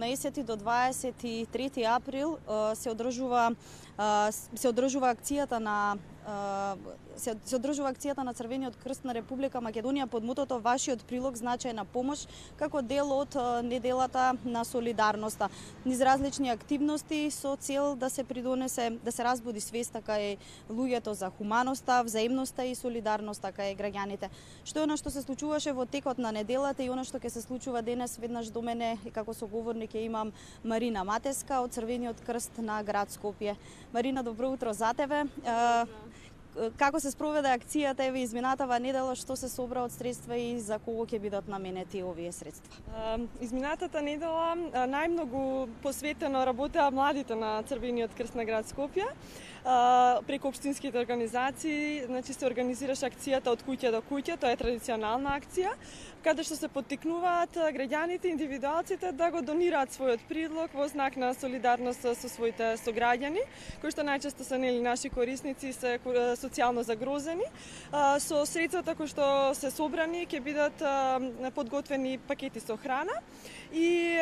18 до 23 април се одржува акцијата на Црвениот крст на Република Македонија под мотото "Вашиот прилог значајна помош" како дел од неделата на солидарноста. Низ различни активности со цел да се придонесе, да се разбуди свеста кај луѓето за хуманоста, взаимноста и солидарноста кај граѓаните. Што е она што се случуваше во текот на неделата и она што ќе се случува денес, веднаш до мене и како соговорник ќе имам Марина Матеска од Црвениот крст на град Скопје. Марина, добро утро за тебе. Како се спроведе акцијата еве изминатава недела, што се собра од средства и за кого ќе бидат наменети овие средства? Изминатата недела најмногу посветено работеа младите на Црвениот крст на град Скопје. Преку општинските организации, значи се организираше акцијата од куќа до куќа, тоа е традиционална акција, каде што се поттикнуваат граѓаните, индивидуалците да го донираат својот предлог во знак на солидарност со своите сограѓани, кои што најчесто се наши корисници и се социјално загрозени. Со средствата кои што се собрани ќе бидат подготвени пакети со храна и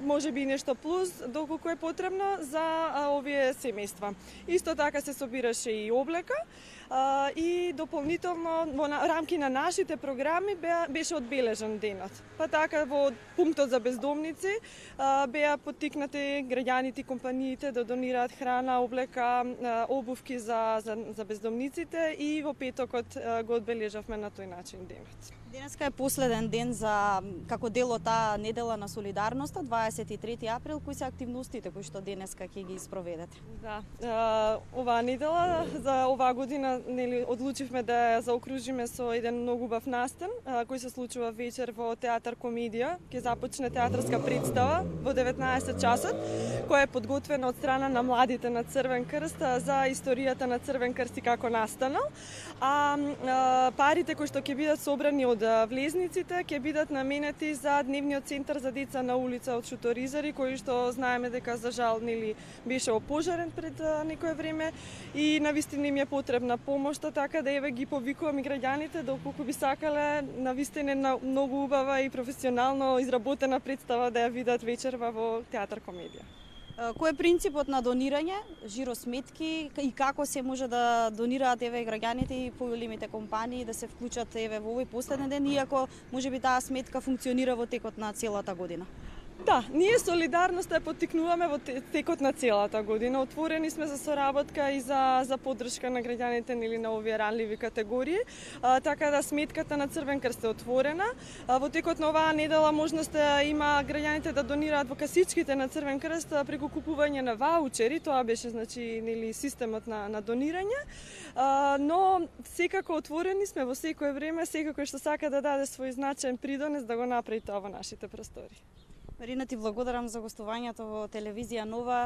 можеби нешто плюс доколку е потребно за овие семејства. Исто така се собираше и облека и дополнително во рамки на нашите програми беше одбележан денот. Па така во пунктот за бездомници беа поттикнати граѓаните и компаниите да донираат храна, облека, обувки за бездомниците и во петокот го одбележавме на тој начин денот. Денеска е последен ден за како дел од таа недела на солидарноста, 23 април. Кои се активностите кои што денеска ќе ги спроведете? Да, оваа недела за оваа година одлучивме да ја заокружиме со еден многу убав настан кој се случува вечер во театар Комедија. Ќе започне театарска представа во 19 часот, која е подготвена од страна на младите на Црвен крст за историјата на Црвен крст и како настанал. Парите кои што ќе бидат собрани од влезниците ќе бидат наменети за дневниот центар за деца на улица од шуторизари, кој што знаеме дека за жал беше опожарен пред некое време и навистина им е потребна помошта, така да еве ги повикувам и граѓаните доколку би сакале навистина на многу убава и професионално изработена представа да ја видат вечерва во театар Комедија. Кој е принципот на донирање, жиросметки и како се може да донираат еве граѓаните и поголемите компании да се вклучат еве во овој последен ден, иако можеби таа сметка функционира во текот на целата година? Да, ние солидарноста ја поттикнуваме во текот на целата година. Отворени сме за соработка и за поддршка на граѓаните на овие ранливи категории, така да сметката на Црвен крст е отворена. Во текот на оваа недела можност има граѓаните да донираат во касичките на Црвен крст преку купување на ваучери, тоа беше системот на донирање. Но секако отворени сме во секое време, секако што сака да даде свој значаен придонес да го направи тоа во нашите простори. Марина, ти благодарам за гостувањето во телевизија Нова.